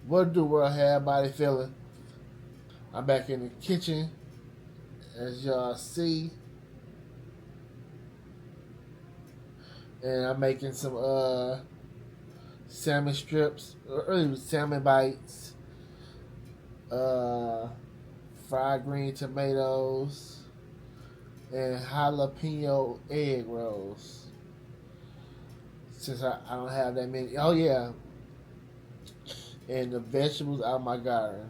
What do world have everybody feeling? I'm back in the kitchen, as y'all see, and I'm making some salmon strips, or salmon bites, uh, fried green tomatoes, and jalapeno egg rolls. Since I don't have that many. Oh yeah, and the vegetables out of my garden.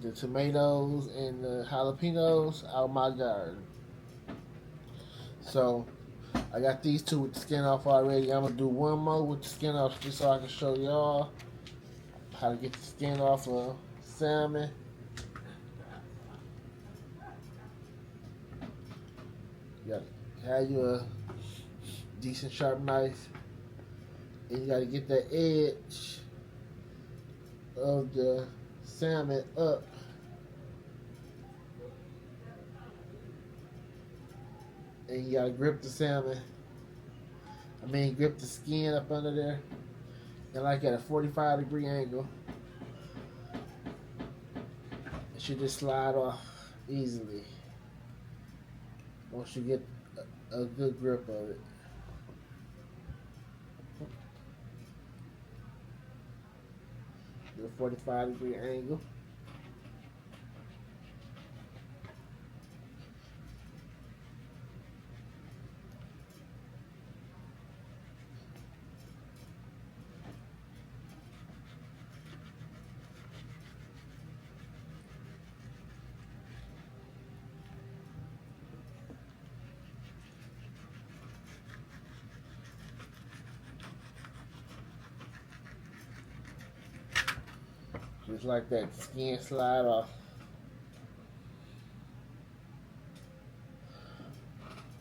The tomatoes and the jalapenos out of my garden. So I got these two with the skin off already. I'm gonna do one more with the skin off just so I can show y'all how to get the skin off of salmon. You gotta have you a decent sharp knife, and you gotta get the edge of the salmon up. And you gotta grip the salmon. Grip the skin up under there. And like at a 45-degree angle. It should just slide off easily once you get a good grip of it. Do a 45-degree angle. Just like that, the skin slide off.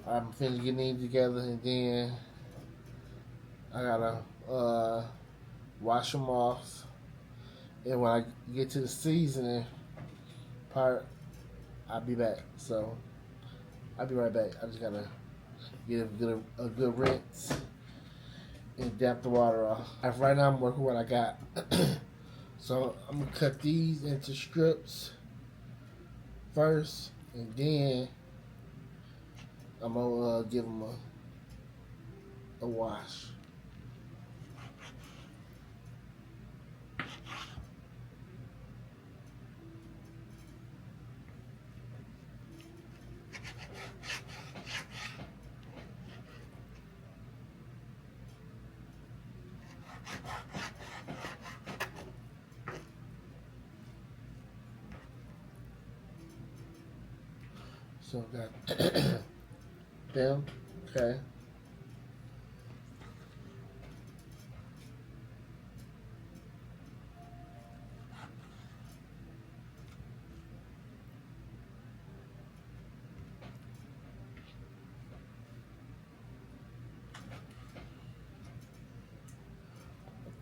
I'm finished getting these together, and then I gotta wash them off. And when I get to the seasoning part, I'll be back. So I'll be right back. I just gotta get a good rinse and damp the water off. Right now I'm working what I got. So I'm gonna cut these into strips first, and then I'm gonna give them a wash. So got them, okay.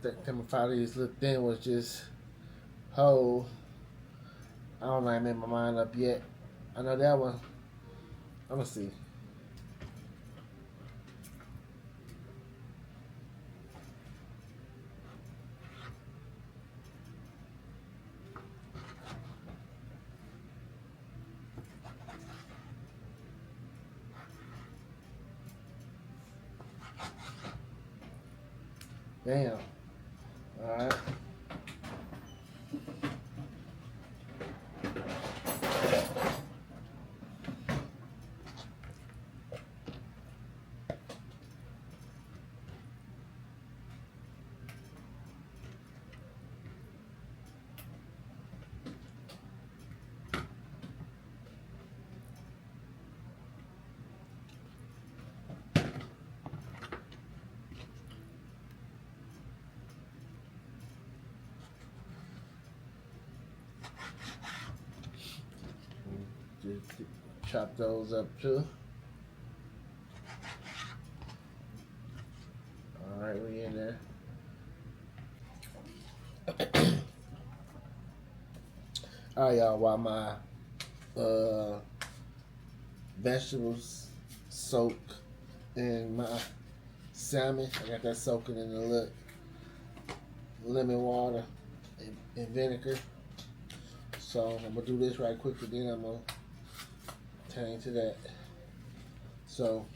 That coming out of these little thin was just whole. I don't know, I made my mind up yet. I know that one. I'm gonna see. Damn. Alright. Just chop those up too. Alright, we in there. Alright, y'all, while my vegetables soak in my salmon, I got that soaking in the lemon water. and vinegar. So I'm gonna do this right quick, and then I'm gonna turn into that. So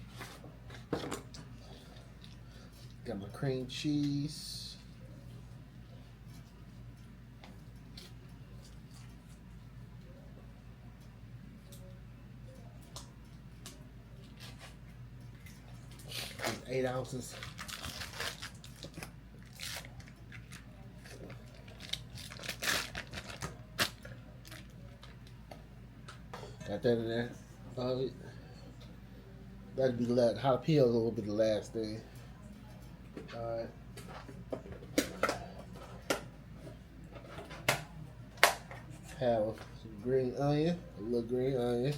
got my cream cheese. It's 8 ounces. Got that in there. That'd be the last. Jalapeno will be the last thing. Alright. Have some green onion, a little green onion.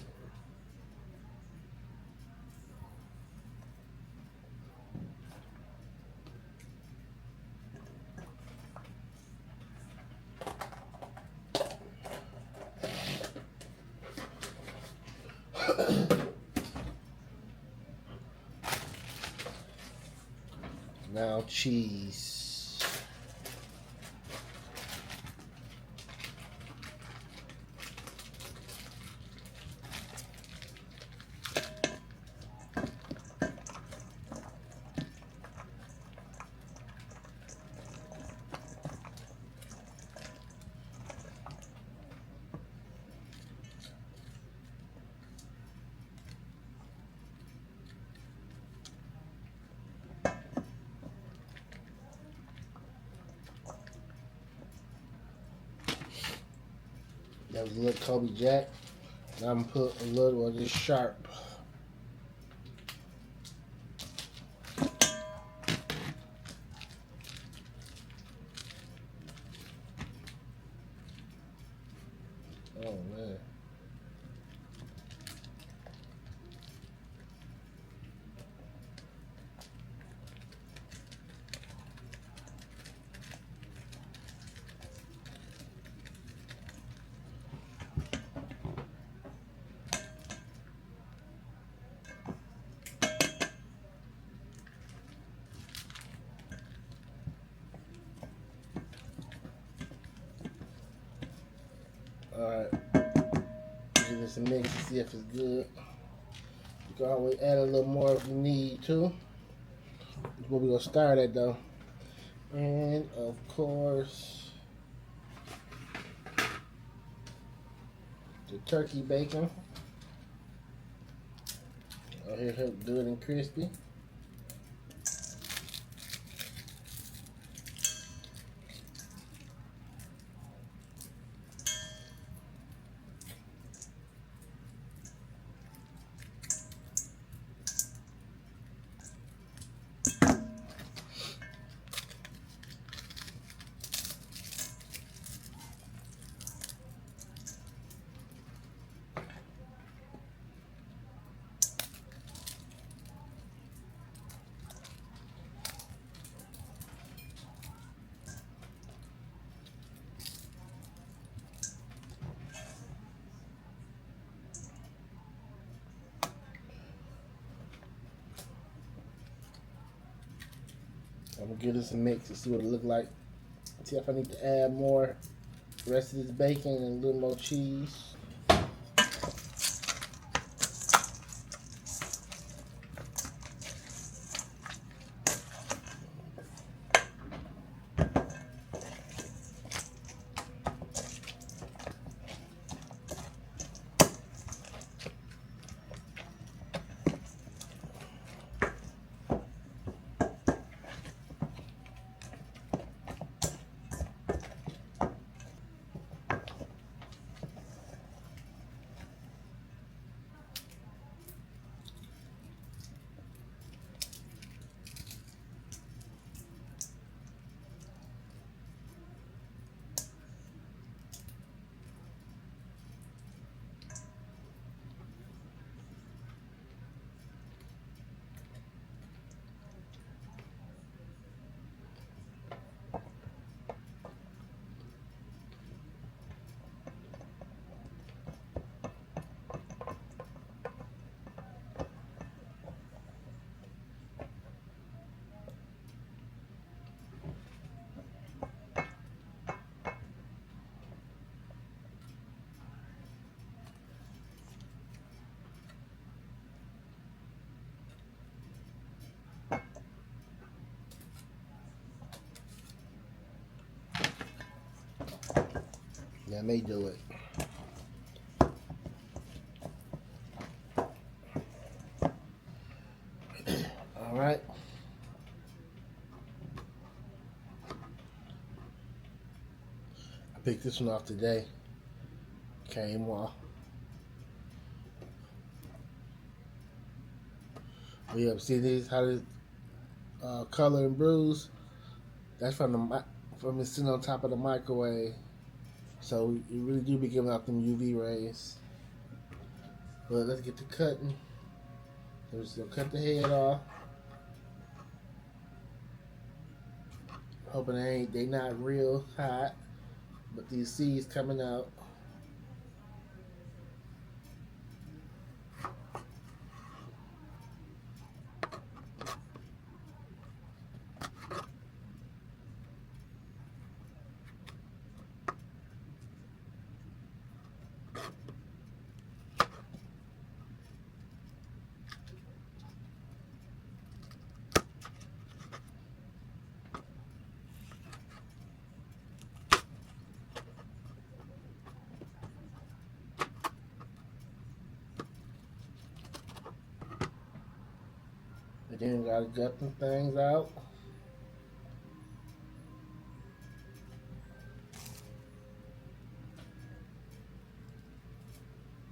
Now cheese. That was a little Kobe Jack. Now I'm gonna put a little of this sharp. Oh man. Alright, give this a mix to see if it's good. You can always add a little more if you need to. That's where we're gonna start at though. And of course, the turkey bacon. Out here, good and crispy. I'm gonna give this a mix to see what it look like. See if I need to add more rest of this bacon and a little more cheese. Yeah, I may do it. All right. I picked this one off today. Came off. We have seen these how this color and bruise. That's from it sitting on top of the microwave. So you really do be giving out them UV rays. But let's get to cutting. So we're just gonna cut the head off. Hoping they not real hot, but these seeds coming out. And then we gotta gut them things out.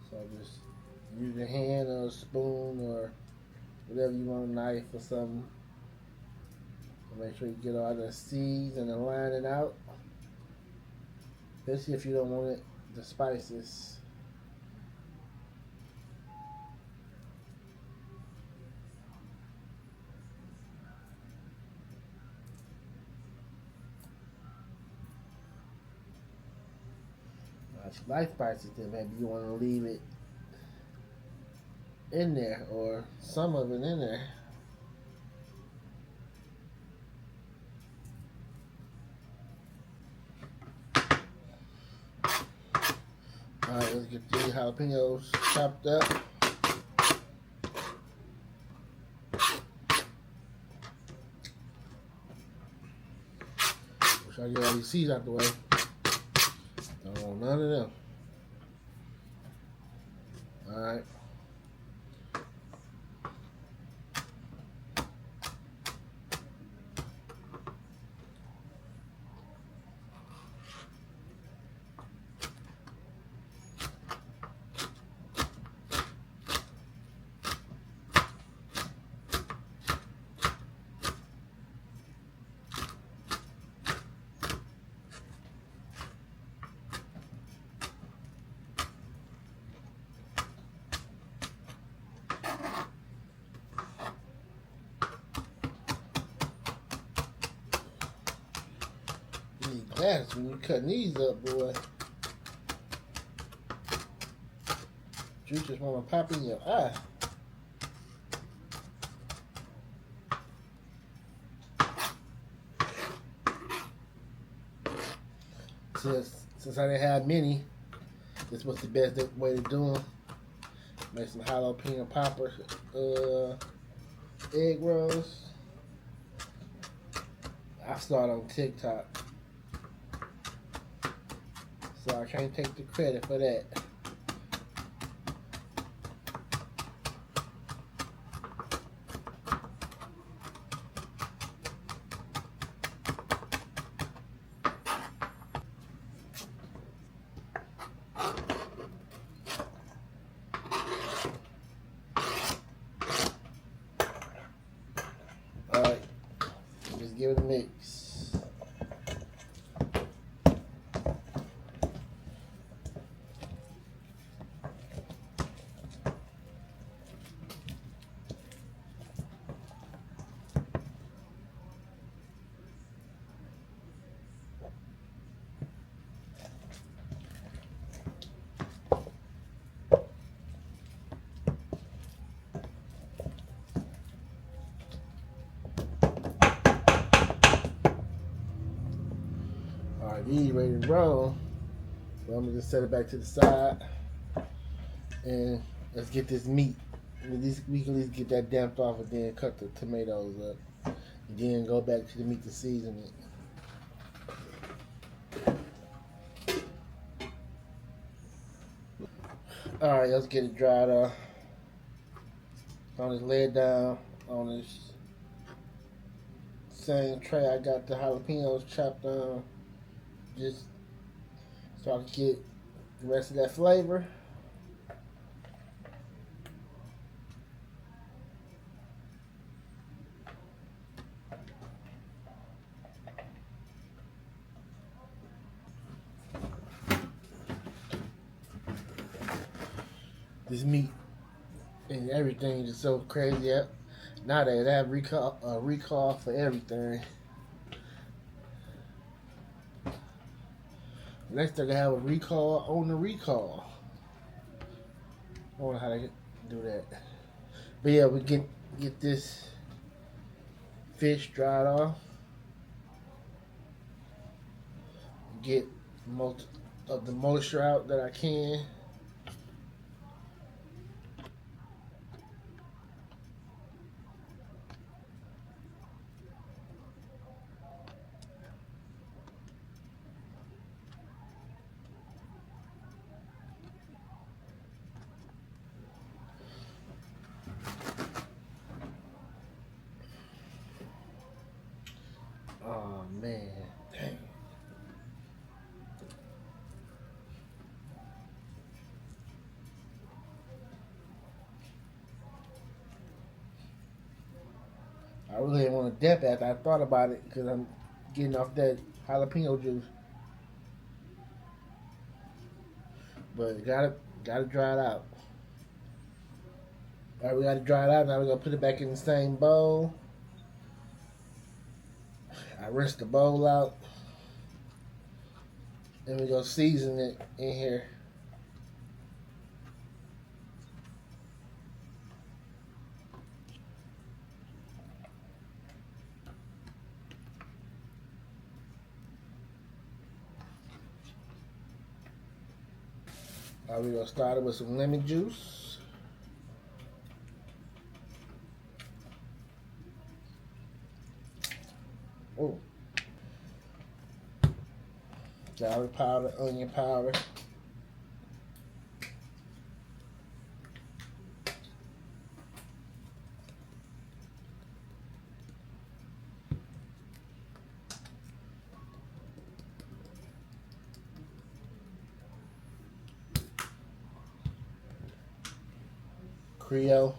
So just use your hand or a spoon or whatever you want, a knife or something. Make sure you get all the seeds and then line it out. Especially if you don't want the spices. If you like spices, then maybe you want to leave it in there or some of it in there. Alright, let's get the jalapeños chopped up. Try to get all these seeds out the way. Don't want none of them. Alright. That's when you cutting these up, boy. You just want to pop in your eye. Since I didn't have many, this was the best way to do them. Make some jalapeno popper egg rolls. I started on TikTok, so I can't take the credit for that. Alright, just give it a mix. Alright, these ready to roll. So I'm gonna just set it back to the side. And let's get this meat. We can at least get that damped off and then cut the tomatoes up. And then go back to the meat to season it. Alright, let's get it dried off. I'm just lay it down on this same tray I got the jalapenos chopped on, just so I can get the rest of that flavor. This meat and everything is so crazy. Nowadays, I have recall for everything. Next, they're gonna have a recall on the recall. I don't know how to do that. But yeah, we get this fish dried off. Get most of the moisture out that I can. Oh man, dang. I really didn't want to dip after I thought about it because I'm getting off that jalapeno juice. But gotta dry it out. Alright, we gotta dry it out. Now we're gonna put it back in the same bowl. I rinse the bowl out. And we're gonna season it in here. Alright, we're gonna start it with some lemon juice. Oh. Garlic powder, onion powder. Creole.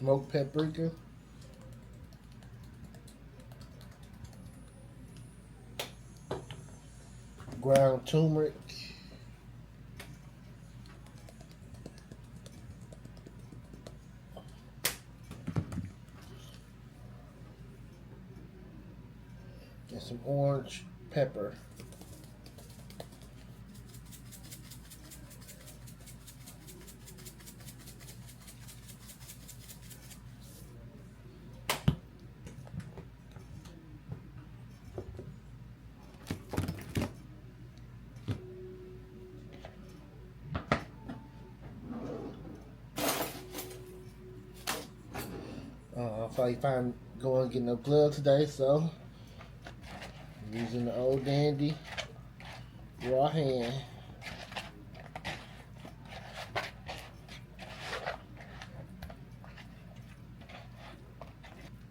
Smoked paprika. Ground turmeric. And some orange pepper. I probably find going and get no gloves today, so I'm using the old dandy raw hand.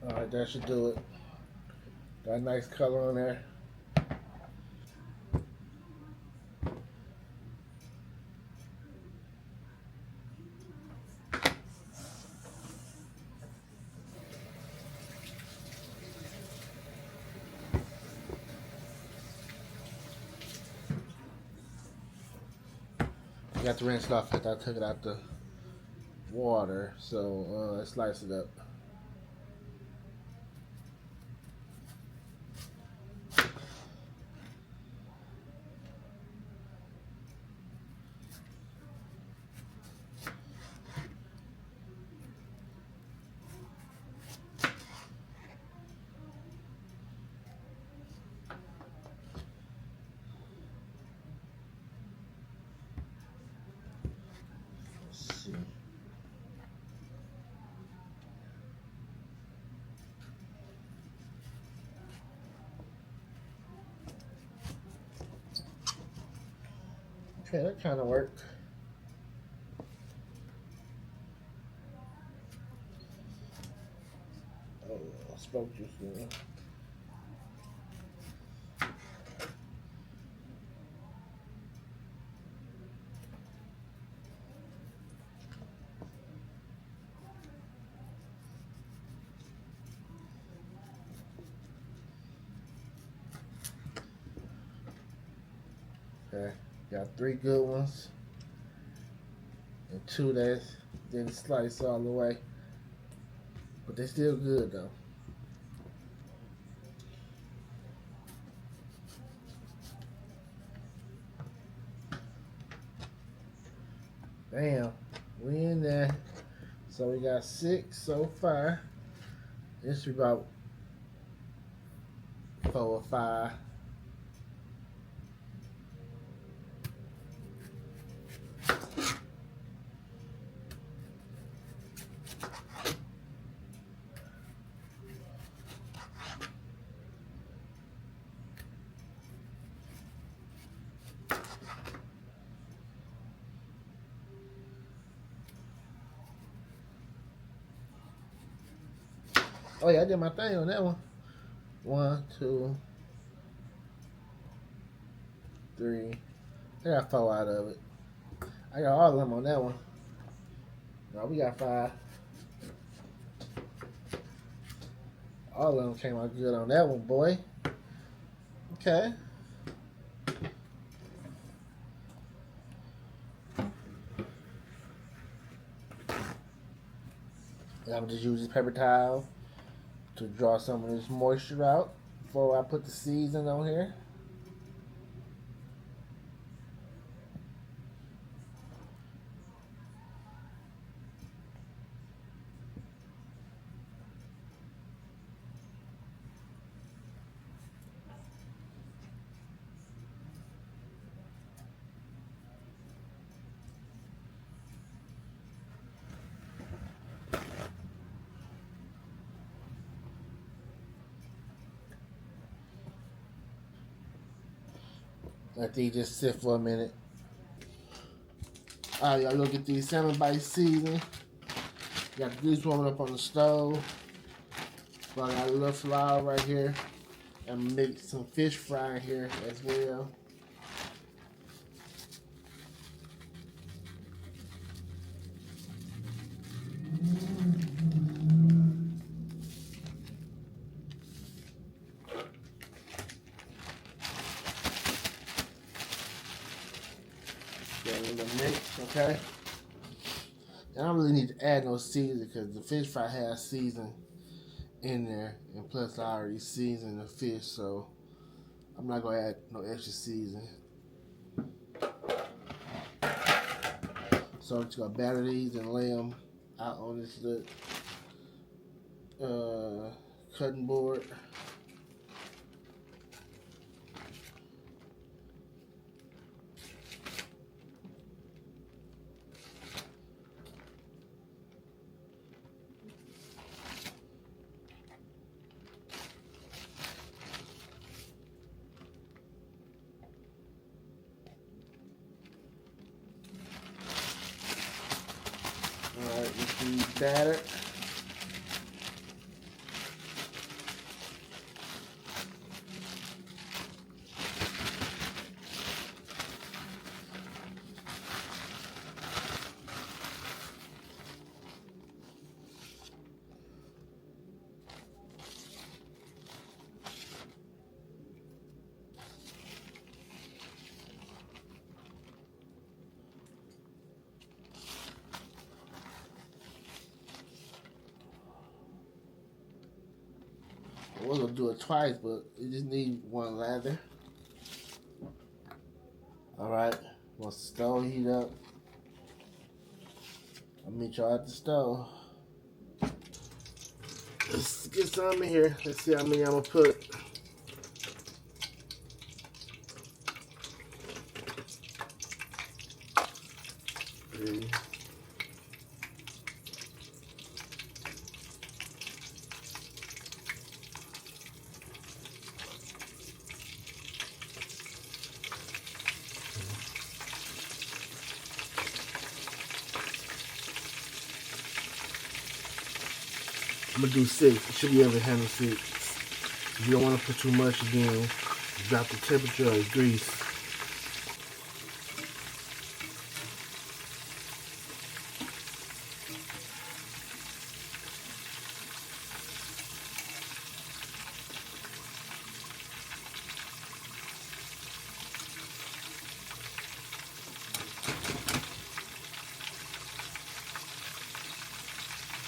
Alright, that should do it. Got a nice color on there. I got to rinse it off after I took it out the water, so let's slice it up. Okay, that kind of worked. Oh, spoke juice. Yeah. Okay, got 3 good ones and 2 that didn't slice all the way, but they still good though. Bam, we in there. So we got 6 so far. This is about 4 or 5. Oh yeah, I did my thing on that one. 1, 2, 3. I got 4 out of it. I got all of them on that one. No, we got 5. All of them came out good on that one, boy. Okay. And I'm just use this paper towel to draw some of this moisture out before I put the season on here. Let these just sit for a minute. Alright, y'all look at these salmon bites seasoning. Got the grease warming up on the stove. So I got a little flour right here. And mix some fish fry in here as well. Get a little mix, okay? I don't really need to add no seasoning because the fish fry has season in there, and plus I already seasoned the fish, so I'm not gonna add no extra seasoning. So I'm just gonna batter these and lay them out on this little cutting board. Alright, with the batter. I was gonna do it twice, but you just need one lather. Alright, once the stove heat up, I'll meet y'all at the stove. Let's get some in here. Let's see how many I'm gonna put. Three. I'm gonna do 6. It should be able to handle 6. You don't want to put too much again. Drop the temperature of the grease.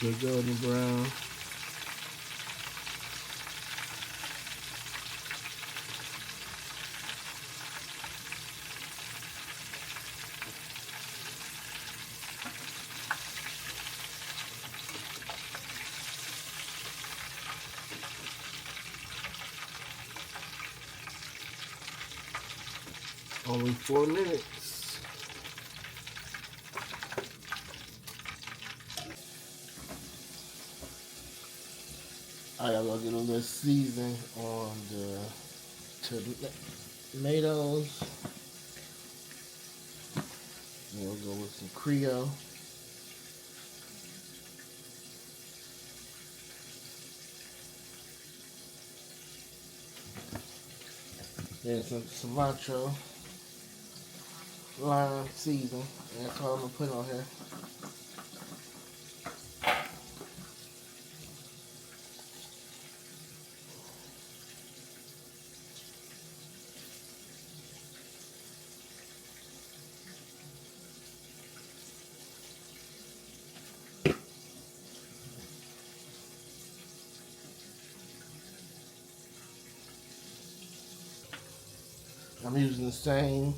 Good golden brown. Only 4 minutes. I gotta go get a little season on the tomatoes. Then we'll go with some Creole. Then some cilantro, lime season. That's all I'm gonna put on here. I'm using the same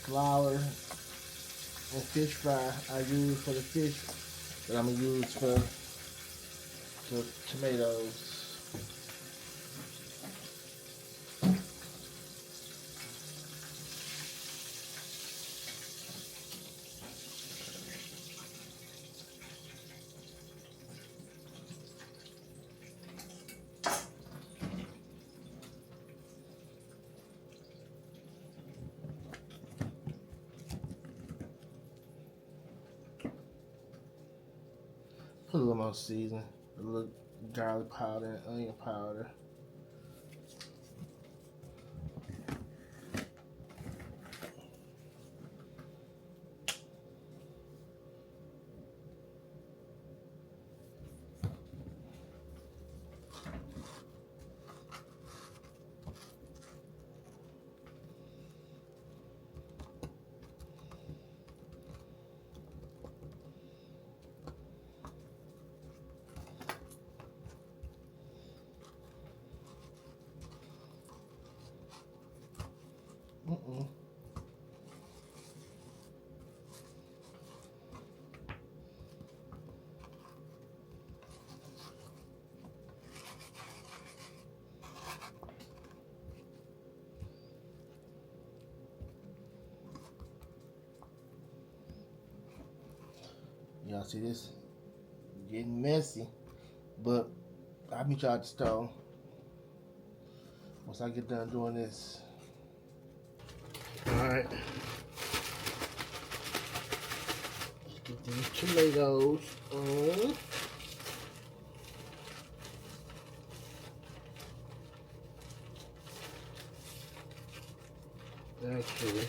flour and fish fry I use for the fish that I'm gonna use for the tomatoes. Put a little more seasoning, a little garlic powder and onion powder. Y'all see this? Getting messy, but I'll meet y'all at the stove once I get done doing this. Alright. Let's get these tomatoes on. Actually,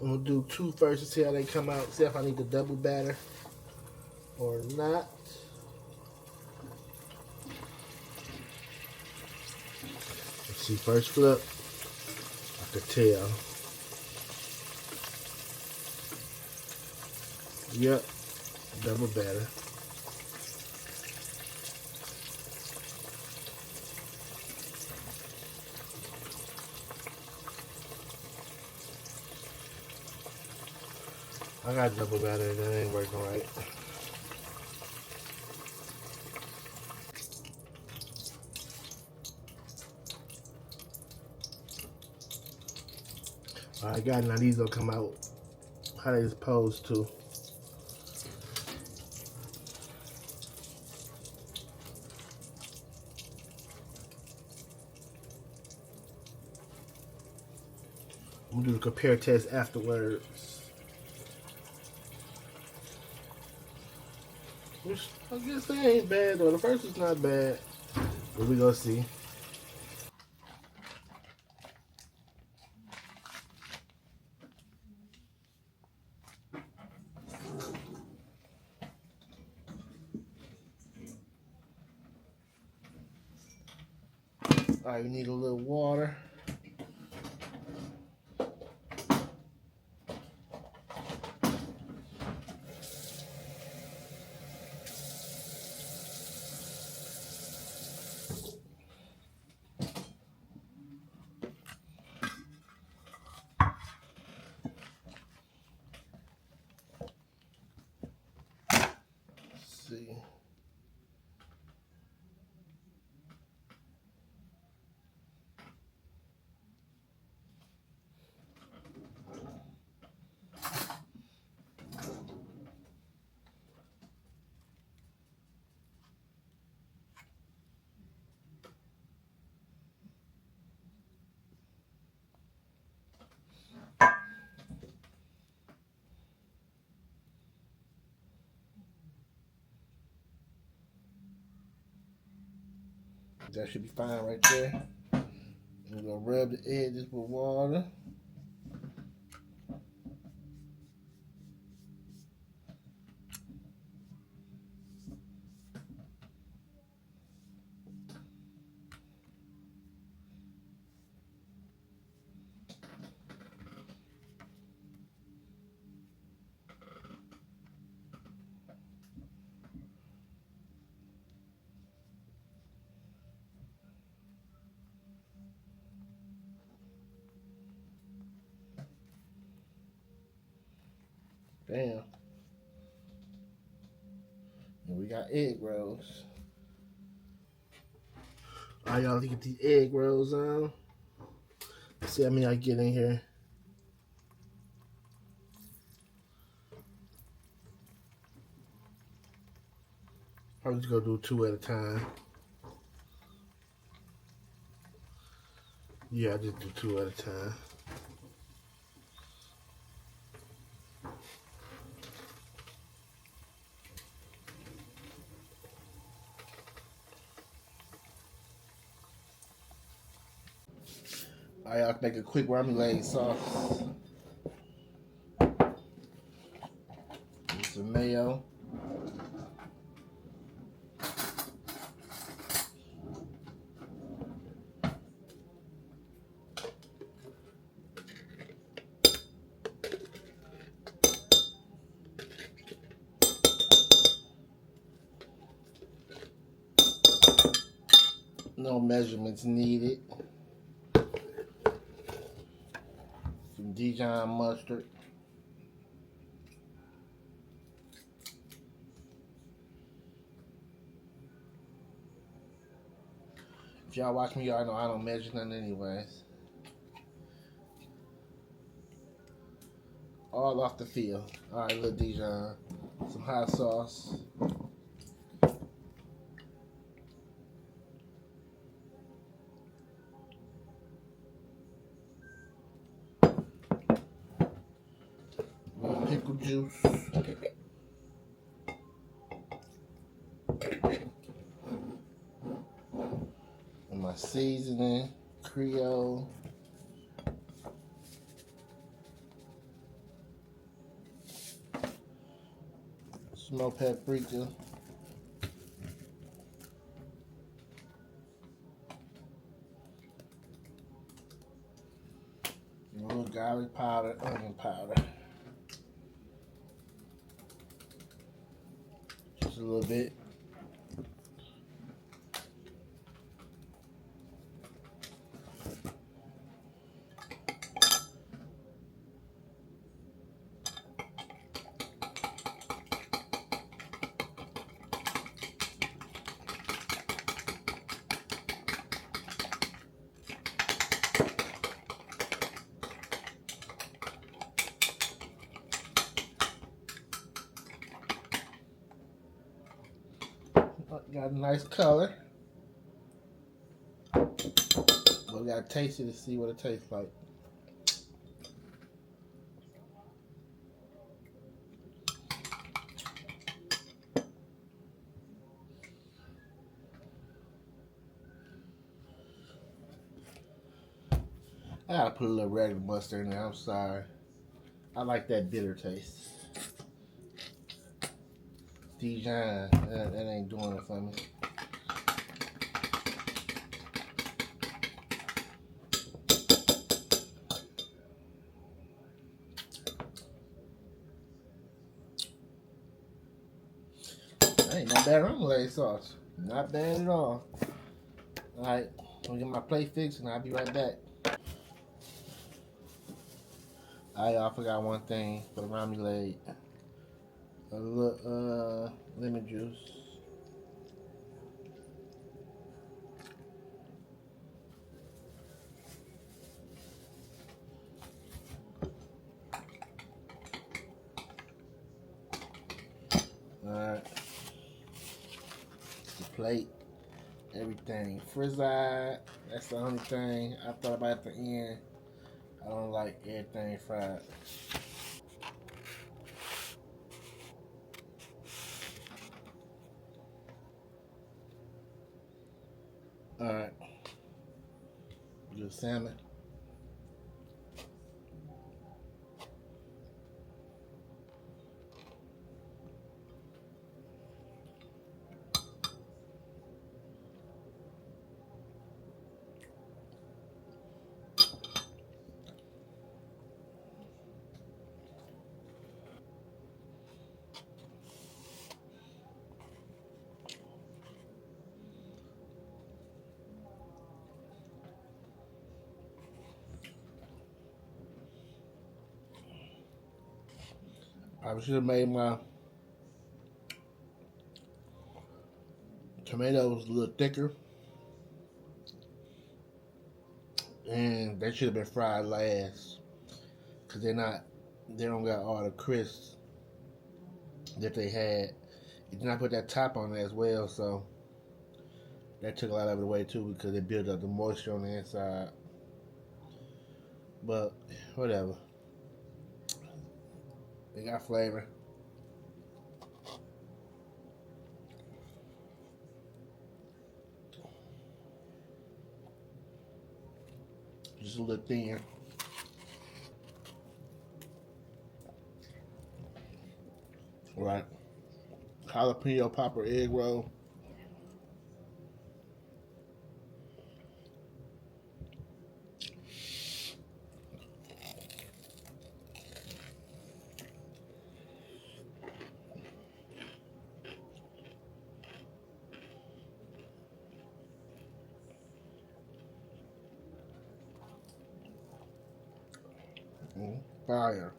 I'm gonna do 2 first to see how they come out. See if I need to double batter or not. Let's see, first flip, I could tell. Yep, double batter. I got double batter, that ain't working right. Alright guys, now these will come out how they supposed to. I'm gonna do the compare test afterwards. Which I guess that ain't bad though. The first is not bad. But we gonna see. Alright, you need a little water. Let's see. That should be fine right there. We're gonna rub the edges with water. Damn. And we got egg rolls. All right, y'all, get these egg rolls on. Let's see how many I get in here. I'm just gonna do 2 at a time. Yeah, I just do 2 at a time. All right, I'll make a quick remoulade sauce. Some mayo. No measurements needed. Some Dijon mustard. If y'all watch me, y'all know I don't measure nothing anyways. All off the field. All right, little Dijon. Some hot sauce. Pickle juice. And my seasoning, Creole. Smoked paprika. A little garlic powder, onion powder. Just a little bit. Got a nice color. But we gotta taste it to see what it tastes like. I gotta put a little regular mustard in there. I'm sorry. I like that bitter taste. Dijon, that ain't doing it for me. That ain't no bad remoulade sauce. Not bad at all. Alright, I'm gonna get my plate fixed and I'll be right back. I forgot one thing for the remoulade. A little lemon juice. Alright. The plate. Everything frizzed. That's the only thing I thought about at the end. I don't like everything fried. Alright. Do salmon. I should have made my tomatoes a little thicker. And they should have been fried last. Cause they don't got all the crisp that they had. You did not put that top on there as well, so that took a lot of it away too because it built up the moisture on the inside. But whatever. They got flavor. Just a little thin. Right. Jalapeno popper egg roll. Fire.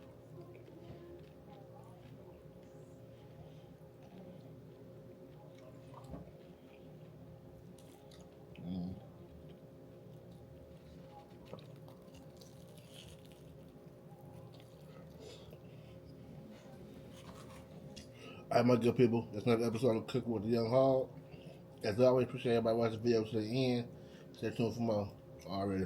All right, my good people. That's another episode of Cooking with the Young Hog. As always, appreciate everybody watching the video to the end. Stay tuned for more. Already.